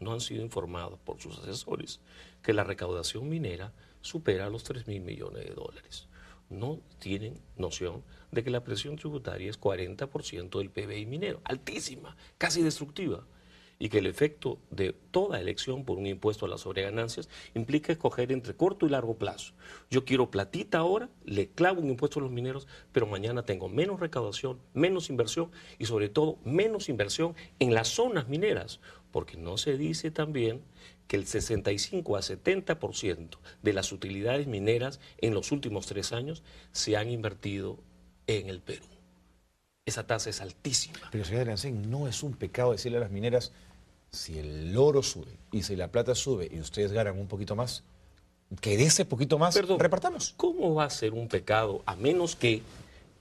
no han sido informados por sus asesores que la recaudación minera supera los 3.000 millones de dólares. No tienen noción de que la presión tributaria es 40% del PBI minero, altísima, casi destructiva, y que el efecto de toda elección por un impuesto a las sobreganancias implica escoger entre corto y largo plazo. Yo quiero platita ahora, le clavo un impuesto a los mineros, pero mañana tengo menos recaudación, menos inversión y sobre todo menos inversión en las zonas mineras, porque no se dice también que el 65 a 70% de las utilidades mineras en los últimos 3 años se han invertido en el Perú. Esa tasa es altísima. Pero señor Arancén, no es un pecado decirle a las mineras, si el oro sube y si la plata sube y ustedes ganan un poquito más, que de ese poquito más repartamos. ¿Cómo va a ser un pecado a menos que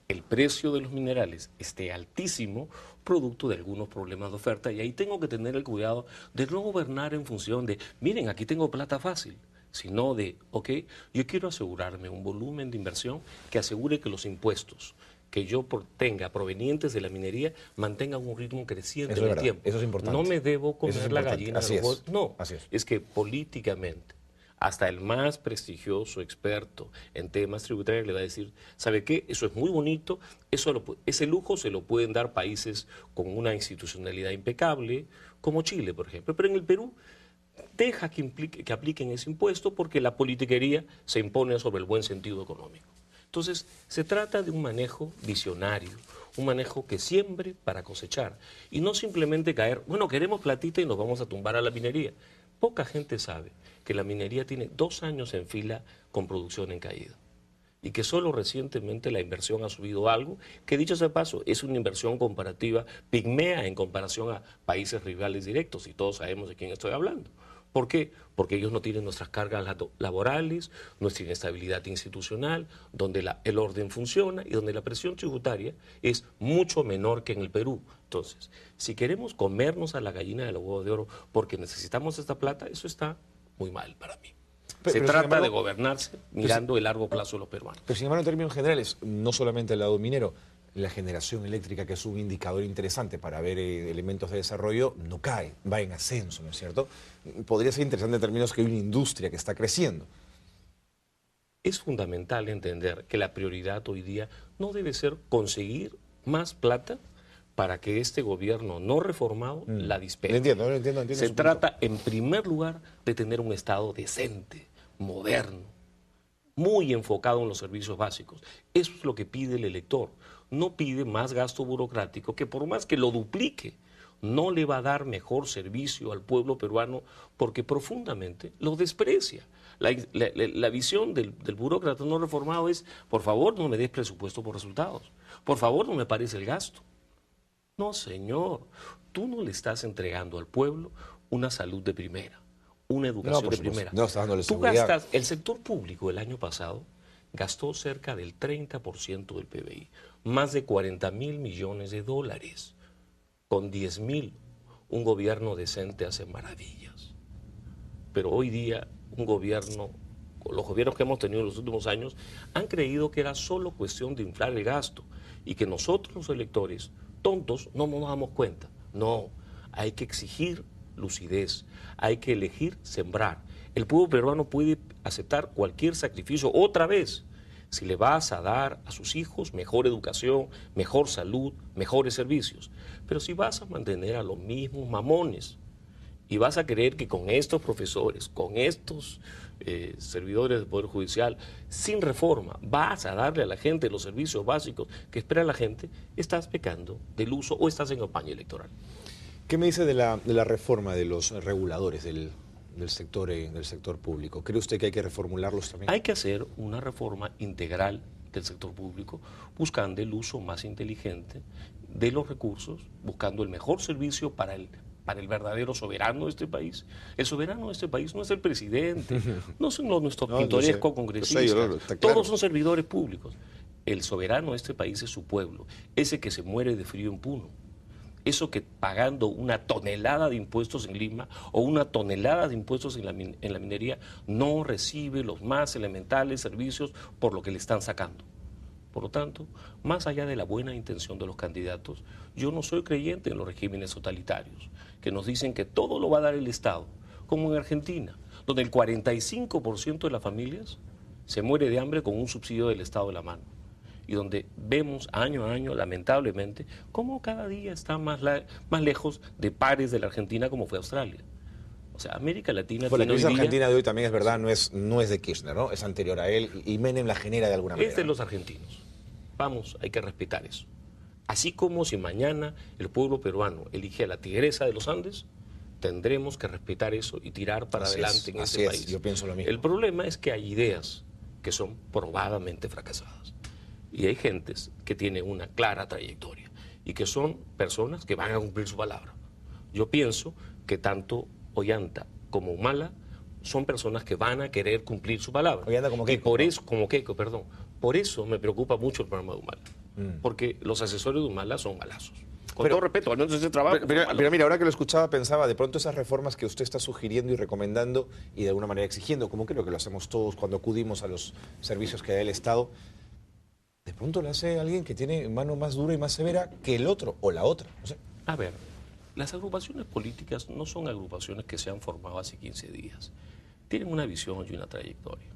el precio de los minerales esté altísimo, producto de algunos problemas de oferta? Y ahí tengo que tener el cuidado de no gobernar en función de, miren, aquí tengo plata fácil, sino de, ok, yo quiero asegurarme un volumen de inversión que asegure que los impuestos que yo tenga provenientes de la minería mantengan un ritmo creciente en el tiempo. Eso es importante. No me debo comer la gallina de los huevos. No, es que políticamente hasta el más prestigioso experto en temas tributarios le va a decir, ¿sabe qué? Eso es muy bonito, ese lujo se lo pueden dar países con una institucionalidad impecable, como Chile, por ejemplo. Pero en el Perú deja que apliquen ese impuesto porque la politiquería se impone sobre el buen sentido económico. Entonces, se trata de un manejo visionario, un manejo que siembre para cosechar y no simplemente caer, bueno, queremos platita y nos vamos a tumbar a la minería. Poca gente sabe que la minería tiene 2 años en fila con producción en caída y que solo recientemente la inversión ha subido algo, que dicho sea de paso, es una inversión comparativa pigmea en comparación a países rivales directos y todos sabemos de quién estoy hablando. ¿Por qué? Porque ellos no tienen nuestras cargas laborales, nuestra inestabilidad institucional, donde el orden funciona y donde la presión tributaria es mucho menor que en el Perú. Entonces, si queremos comernos a la gallina de los huevos de oro porque necesitamos esta plata, eso está muy mal para mí. Se trata de gobernarse mirando el largo plazo de los peruanos. Pero sin embargo, en términos generales, no solamente el lado minero, la generación eléctrica, que es un indicador interesante para ver elementos de desarrollo, no cae, va en ascenso, ¿no es cierto? Podría ser interesante en términos que hay una industria que está creciendo. Es fundamental entender que la prioridad hoy día no debe ser conseguir más plata para que este gobierno no reformado la dispense. Entiendo. Se trata, en primer lugar, de tener un Estado decente, moderno, muy enfocado en los servicios básicos. Eso es lo que pide el elector. No pide más gasto burocrático que por más que lo duplique, no le va a dar mejor servicio al pueblo peruano porque profundamente lo desprecia. La visión del burócrata no reformado es, por favor, no me des presupuesto por resultados. Por favor, no me pares el gasto. No, señor, tú no le estás entregando al pueblo una salud de primera, una educación de primera. No, estás dándole Tú seguridad. gastas, el sector público el año pasado gastó cerca del 30% del PBI, más de 40.000 millones de dólares. Con 10.000, un gobierno decente hace maravillas. Pero hoy día, los gobiernos que hemos tenido en los últimos años, han creído que era solo cuestión de inflar el gasto y que nosotros, los electores, tontos, no nos damos cuenta. No, hay que exigir lucidez, hay que elegir sembrar. El pueblo peruano puede aceptar cualquier sacrificio otra vez si le vas a dar a sus hijos mejor educación, mejor salud, mejores servicios. Pero si vas a mantener a los mismos mamones y vas a creer que con estos profesores, con estos servidores del Poder Judicial, sin reforma, vas a darle a la gente los servicios básicos que espera la gente, estás pecando del uso o estás en campaña electoral. ¿Qué me dice de la reforma de los reguladores del sector público? ¿Cree usted que hay que reformularlos también? Hay que hacer una reforma integral del sector público, buscando el uso más inteligente de los recursos, buscando el mejor servicio para el verdadero soberano de este país. El soberano de este país no es el presidente, no son nuestros pintorescos congresistas, todos son servidores públicos. El soberano de este país es su pueblo, ese que se muere de frío en Puno. Eso que pagando una tonelada de impuestos en Lima o una tonelada de impuestos en la minería no recibe los más elementales servicios por lo que le están sacando. Por lo tanto, más allá de la buena intención de los candidatos, yo no soy creyente en los regímenes totalitarios. que nos dicen que todo lo va a dar el Estado, como en Argentina, donde el 45% de las familias se muere de hambre con un subsidio del Estado de la mano. Y donde vemos año a año, lamentablemente, cómo cada día está más lejos de pares de la Argentina como fue Australia. O sea, América Latina Bueno, la tiene crisis hoy día, argentina de hoy también es verdad, no es de Kirchner, ¿no? Es anterior a él y Menem la genera de alguna manera. es de los argentinos. Vamos, hay que respetar eso. Así como si mañana el pueblo peruano elige a la tigresa de los Andes, tendremos que respetar eso y tirar para adelante en ese país. Yo pienso lo mismo. El problema es que hay ideas que son probadamente fracasadas. Y hay gentes que tienen una clara trayectoria y que son personas que van a cumplir su palabra. Yo pienso que tanto Ollanta como Humala son personas que van a querer cumplir su palabra. Ollanta como Keiko. Y por eso, como Keiko, perdón. Por eso me preocupa mucho el programa de Humala. Porque los asesores de Humala son malazos. Con todo respeto, al menos ese trabajo. Pero mira, ahora que lo escuchaba pensaba, de pronto esas reformas que usted está sugiriendo y recomendando y de alguna manera exigiendo, como creo que lo hacemos todos cuando acudimos a los servicios que da el Estado, de pronto lo hace alguien que tiene mano más dura y más severa que el otro o la otra. No sé. A ver, las agrupaciones políticas no son agrupaciones que se han formado hace 15 días. Tienen una visión y una trayectoria.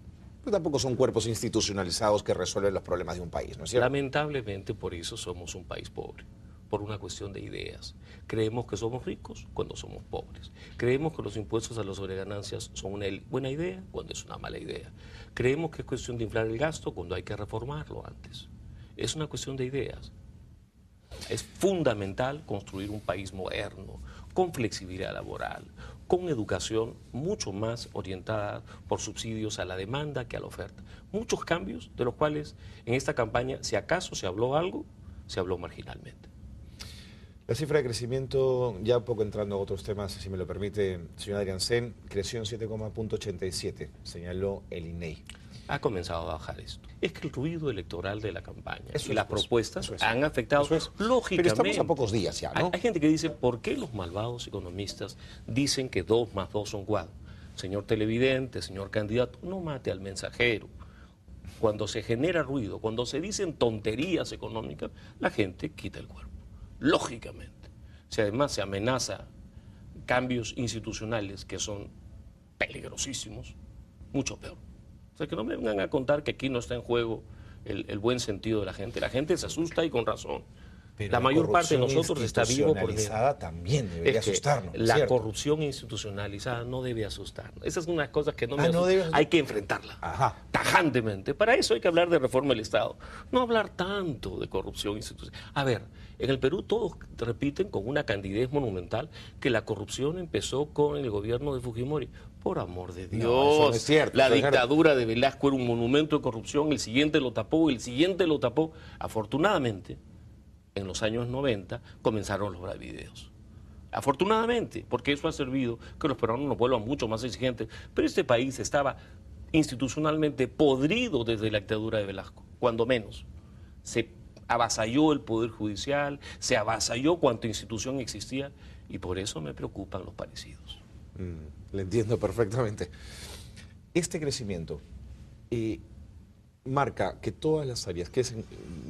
Pero tampoco son cuerpos institucionalizados que resuelven los problemas de un país, ¿no es cierto? Lamentablemente por eso somos un país pobre, por una cuestión de ideas. Creemos que somos ricos cuando somos pobres. Creemos que los impuestos a las sobreganancias son una buena idea cuando es una mala idea. Creemos que es cuestión de inflar el gasto cuando hay que reformarlo antes. Es una cuestión de ideas. Es fundamental construir un país moderno, con flexibilidad laboral, con educación mucho más orientada por subsidios a la demanda que a la oferta. Muchos cambios de los cuales en esta campaña, si acaso se habló algo, se habló marginalmente. La cifra de crecimiento, ya un poco entrando a otros temas, si me lo permite, señor Adrián Sen, creció en 7,87, señaló el INEI. Ha comenzado a bajar esto. Es que el ruido electoral de la campaña y las pues, propuestas han afectado lógicamente. Pero estamos a pocos días ya, ¿no? Hay gente que dice, ¿por qué los malvados economistas dicen que 2 más 2 son 4? Señor televidente, señor candidato, no mate al mensajero. Cuando se genera ruido, cuando se dicen tonterías económicas, la gente quita el cuerpo. Lógicamente. Si además se amenaza cambios institucionales que son peligrosísimos, mucho peor. O sea, que no me vengan a contar que aquí no está en juego el buen sentido de la gente. La gente se asusta y con razón. Pero la mayor parte de nosotros está vivo porque también debería asustarnos. La ¿cierto? corrupción institucionalizada no debe asustarnos. Esas son unas cosas que no me no asustan. Hay que enfrentarla tajantemente. Para eso hay que hablar de reforma del Estado. No hablar tanto de corrupción institucional. A ver, en el Perú todos repiten con una candidez monumental que la corrupción empezó con el gobierno de Fujimori. Por amor de Dios. No, eso no es cierto. La dictadura de Velasco era un monumento de corrupción. El siguiente lo tapó, el siguiente lo tapó. Afortunadamente, en los años 90 comenzaron los bravideos. Afortunadamente, porque eso ha servido que los peruanos nos vuelvan mucho más exigentes. Pero este país estaba institucionalmente podrido desde la dictadura de Velasco, cuando menos. Se avasalló el Poder Judicial, se avasalló cuanta institución existía, y por eso me preocupan los parecidos. Le entiendo perfectamente. Este crecimiento marca que todas las áreas, que es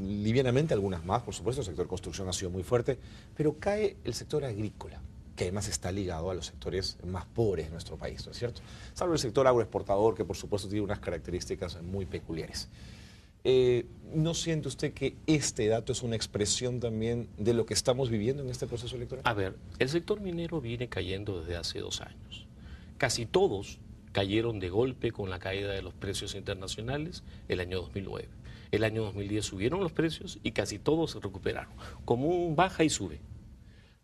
livianamente algunas más, por supuesto, el sector construcción ha sido muy fuerte, pero cae el sector agrícola, que además está ligado a los sectores más pobres de nuestro país, ¿no es cierto? Salvo el sector agroexportador, que por supuesto tiene unas características muy peculiares. ¿No siente usted que este dato es una expresión también de lo que estamos viviendo en este proceso electoral? A ver, el sector minero viene cayendo desde hace 2 años. Casi todos cayeron de golpe con la caída de los precios internacionales el año 2009. El año 2010 subieron los precios y casi todos se recuperaron, como un baja y sube.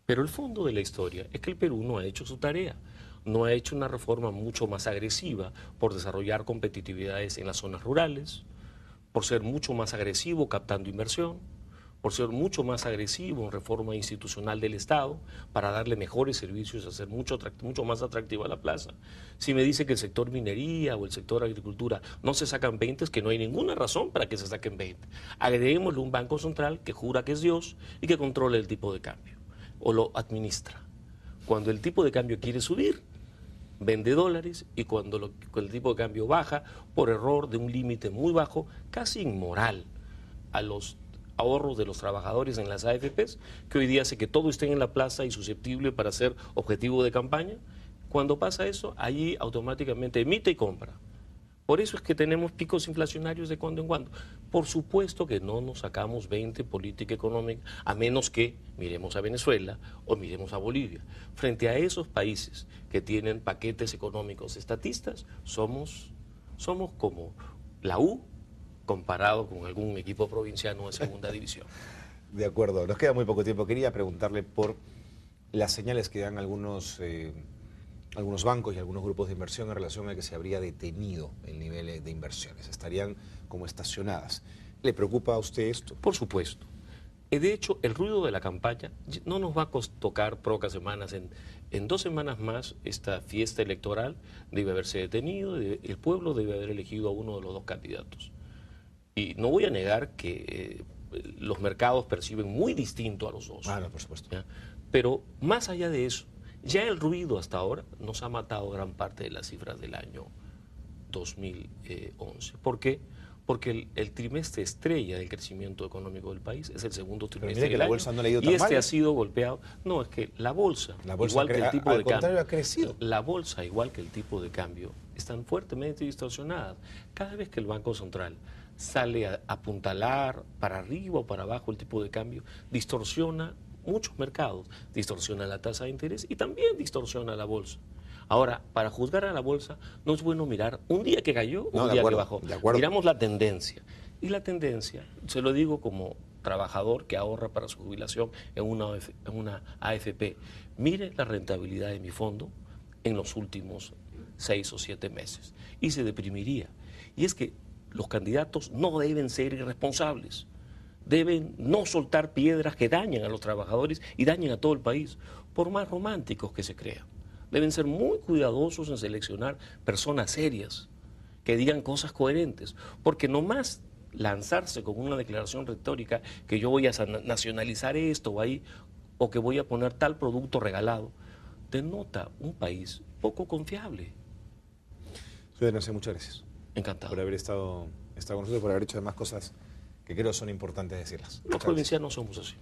Pero el fondo de la historia es que el Perú no ha hecho su tarea, no ha hecho una reforma mucho más agresiva por desarrollar competitividades en las zonas rurales, por ser mucho más agresivo captando inversión, por ser mucho más agresivo en reforma institucional del Estado, para darle mejores servicios, hacer mucho más atractiva la plaza. Si me dice que el sector minería o el sector agricultura no se sacan 20, es que no hay ninguna razón para que se saquen 20. Agreguémosle un banco central que jura que es Dios y que controla el tipo de cambio, o lo administra. Cuando el tipo de cambio quiere subir, vende dólares, y cuando el tipo de cambio baja, por error de un límite muy bajo, casi inmoral, a los ahorros de los trabajadores en las AFPs, que hoy día hace que todo esté en la plaza y susceptible para ser objetivo de campaña. Cuando pasa eso, allí automáticamente emite y compra. Por eso es que tenemos picos inflacionarios de cuando en cuando. Por supuesto que no nos sacamos 20 política económica, a menos que miremos a Venezuela o miremos a Bolivia. Frente a esos países que tienen paquetes económicos estatistas, somos como la U comparado con algún equipo provinciano de segunda división. De acuerdo, nos queda muy poco tiempo. Quería preguntarle por las señales que dan algunos bancos y algunos grupos de inversión en relación a que se habría detenido el nivel de inversiones. Estarían como estacionadas. ¿Le preocupa a usted esto? Por supuesto. De hecho, el ruido de la campaña no nos va a tocar pocas semanas. En 2 semanas más, esta fiesta electoral debe haberse detenido, el pueblo debe haber elegido a uno de los 2 candidatos. Y no voy a negar que los mercados perciben muy distinto a los 2. Ah, no, por supuesto. ¿Ya? Pero más allá de eso, ya el ruido hasta ahora nos ha matado gran parte de las cifras del año 2011. ¿Por qué? Porque el trimestre estrella del crecimiento económico del país es el segundo trimestre del año. La bolsa no le ha ido tan y este mal. Ha sido golpeado. No, es que la bolsa igual que el tipo al de contrario, cambio, ha crecido. La bolsa, igual que el tipo de cambio, están fuertemente distorsionadas. Cada vez que el Banco Central sale a apuntalar para arriba o para abajo el tipo de cambio, distorsiona muchos mercados, distorsiona la tasa de interés y también distorsiona la bolsa. Ahora, para juzgar a la bolsa no es bueno mirar un día que cayó o un día que bajó. Miramos la tendencia. Y la tendencia, se lo digo como trabajador que ahorra para su jubilación en una AFP, mire la rentabilidad de mi fondo en los últimos 6 o 7 meses y se deprimiría. Y es que los candidatos no deben ser irresponsables. Deben no soltar piedras que dañen a los trabajadores y dañen a todo el país, por más románticos que se crean. Deben ser muy cuidadosos en seleccionar personas serias, que digan cosas coherentes, porque nomás lanzarse con una declaración retórica que yo voy a nacionalizar esto o ahí, o que voy a poner tal producto regalado, denota un país poco confiable. Señor Narcés, muchas gracias. Encantado. Por haber estado con nosotros y por haber hecho además cosas que creo son importantes decirlas. Los provincianos somos así.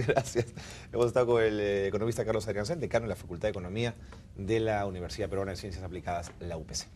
Gracias. Hemos estado con el economista Carlos Adriancén, decano de la Facultad de Economía de la Universidad Peruana de Ciencias Aplicadas, la UPC.